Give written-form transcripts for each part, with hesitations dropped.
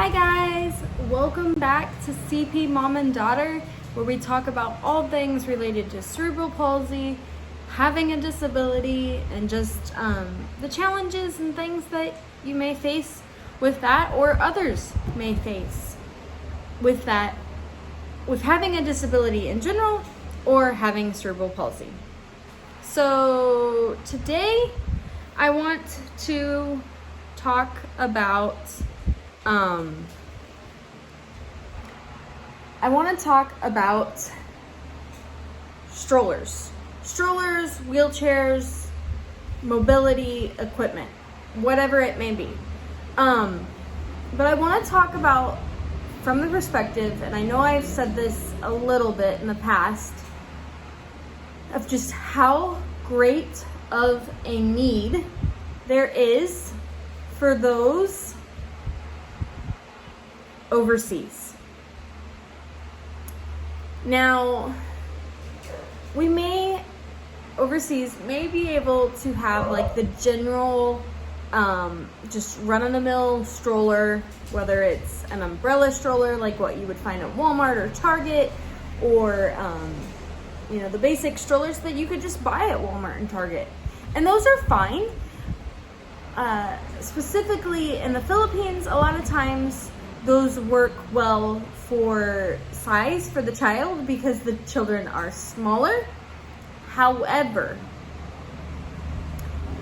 Hi guys, welcome back to CP Mom and Daughter, where we talk about all things related to cerebral palsy, having a disability, and just the challenges and things that you may face with that or others may face with that, with having a disability in general or having cerebral palsy. So today I want to talk about strollers, wheelchairs, mobility equipment, whatever it may be. But I want to talk about from the perspective, and I know I've said this a little bit in the past, of just how great of a need there is for those overseas. Now, we may be able to have like the general just run-of-the-mill stroller, whether it's an umbrella stroller like what you would find at Walmart or Target, or the basic strollers that you could just buy at Walmart and Target. And those are fine. Specifically in the Philippines, a lot of times those work well for size for the child because the children are smaller. However,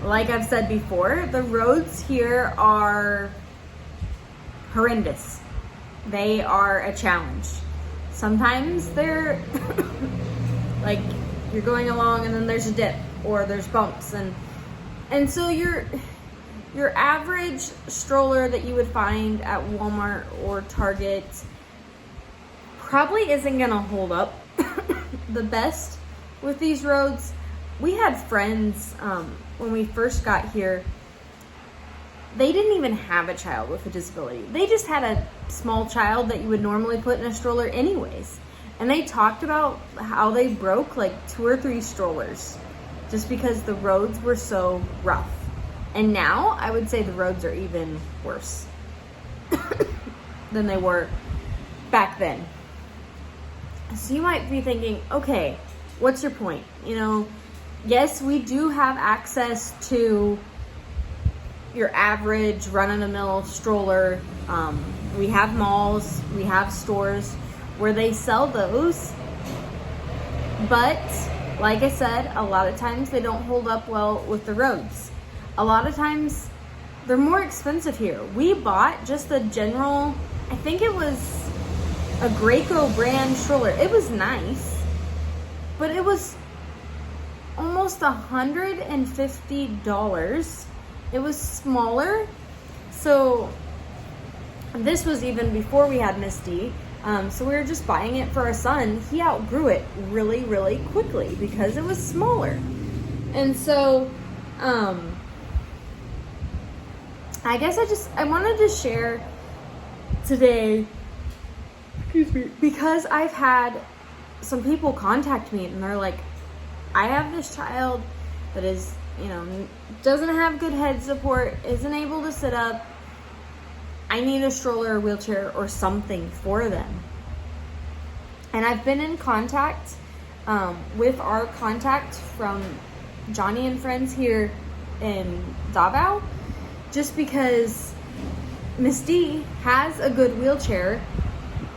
like I've said before, the roads here are horrendous. They are a challenge. Sometimes they're like you're going along and then there's a dip or there's bumps, and so your average stroller that you would find at Walmart or Target probably isn't gonna hold up the best with these roads. We had friends when we first got here, they didn't even have a child with a disability. They just had a small child that you would normally put in a stroller anyways. And they talked about how they broke like 2 or 3 strollers just because the roads were so rough. And now I would say the roads are even worse than they were back then. So you might be thinking, okay, what's your point? Yes, we do have access to your average run-of-the-mill stroller. We have malls, we have stores where they sell those. But like I said, a lot of times they don't hold up well with the roads. A lot of times they're more expensive here. We bought just the general, I think it was a Graco brand stroller. It was nice, but it was almost $150. It was smaller. So this was even before we had Miss D. So we were just buying it for our son. He outgrew it really, really quickly because it was smaller. And so, I guess I wanted to share today, because I've had some people contact me and they're like, I have this child that is, doesn't have good head support, isn't able to sit up. I need a stroller or wheelchair or something for them. And I've been in contact with our contact from Johnny and Friends here in Davao, just because Miss D has a good wheelchair,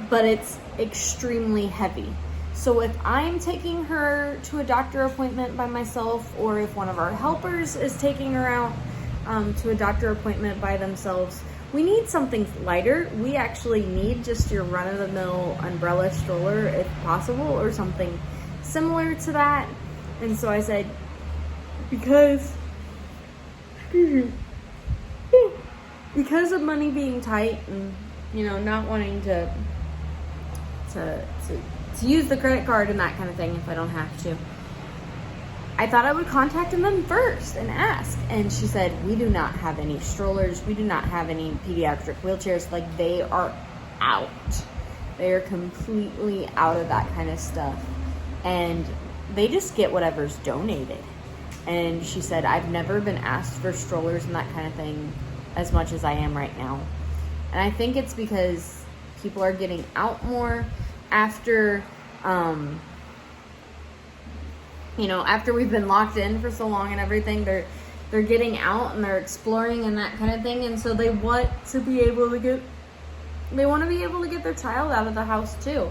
but it's extremely heavy. So if I'm taking her to a doctor appointment by myself, or if one of our helpers is taking her out to a doctor appointment by themselves, we need something lighter. We actually need just your run-of-the-mill umbrella stroller if possible, or something similar to that. And so I said, because of money being tight and not wanting to use the credit card and that kind of thing if I don't have to, I thought I would contact them first and ask. And she said, we do not have any strollers, we do not have any pediatric wheelchairs. Like, they are out. They are completely out of that kind of stuff, and they just get whatever's donated. And she said, I've never been asked for strollers and that kind of thing as much as I am right now. And I think it's because people are getting out more after, after we've been locked in for so long and everything. They're getting out and they're exploring and that kind of thing. And so they want to be able to get their child out of the house too.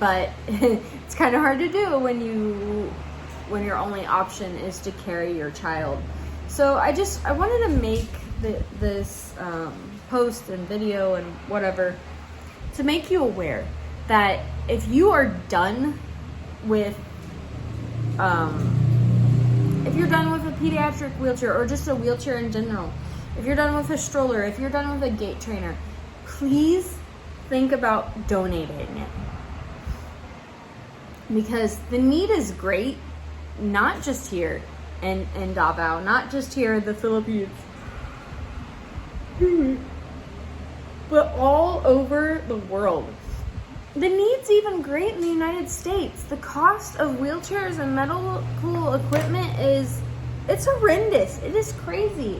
But it's kind of hard to do when your only option is to carry your child. So I wanted to make this post and video and whatever to make you aware that if you are done with if you're done with a pediatric wheelchair or just a wheelchair in general, if you're done with a stroller, if you're done with a gait trainer, please think about donating it. Because the need is great, not just here in Davao, not just here in the Philippines, but all over the world. The need's even great in the United States. The cost of wheelchairs and medical equipment it's horrendous. It is crazy.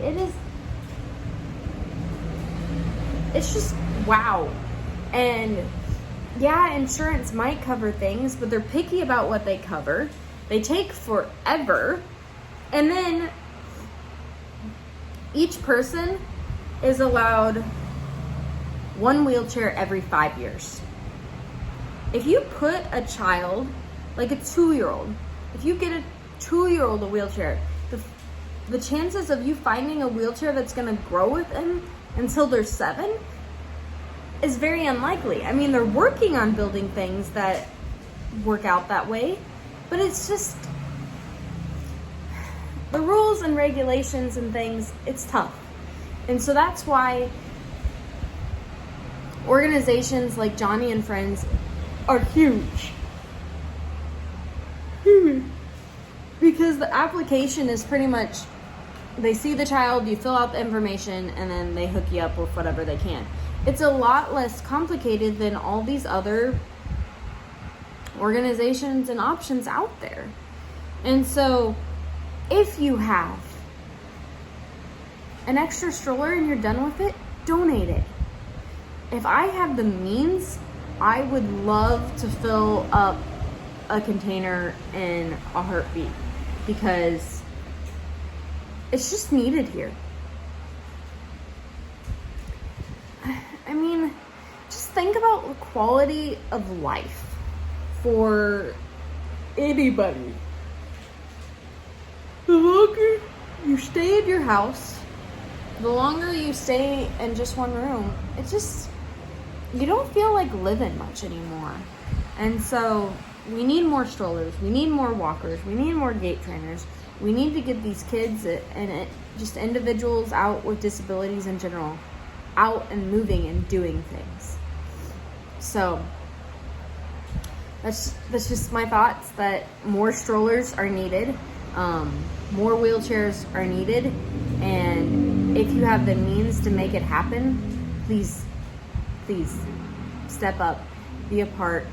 It's just wow. And yeah, insurance might cover things, but they're picky about what they cover. They take forever. And then each person is allowed one wheelchair every 5 years. If you put a child, like a 2-year-old, if you get a 2-year-old a wheelchair, the chances of you finding a wheelchair that's going to grow with them until they're 7 is very unlikely. I mean, they're working on building things that work out that way, but it's just the rules and regulations and things, it's tough. And so that's why organizations like Johnny and Friends are huge. Because the application is pretty much, they see the child, you fill out the information, and then they hook you up with whatever they can. It's a lot less complicated than all these other organizations and options out there. And so, if you have an extra stroller and you're done with it, donate it. If I have the means, I would love to fill up a container in a heartbeat because it's just needed here. I mean, just think about the quality of life for anybody. The longer you stay in your house, the longer you stay in just one room, you don't feel like living much anymore. And so we need more strollers, we need more walkers, we need more gait trainers. We need to get these kids and just individuals out with disabilities in general out and moving and doing things. So that's just my thoughts, that more strollers are needed, more wheelchairs are needed, and if you have the means to make it happen, please step up, be a part,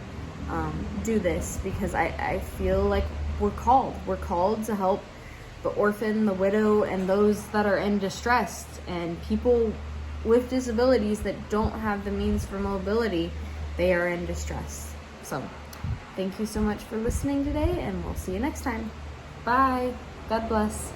do this, because I feel like we're called to help the orphan, the widow, and those that are in distress, and people with disabilities that don't have the means for mobility. They are in distress. So thank you so much for listening today, and we'll see you next time. Bye. God bless.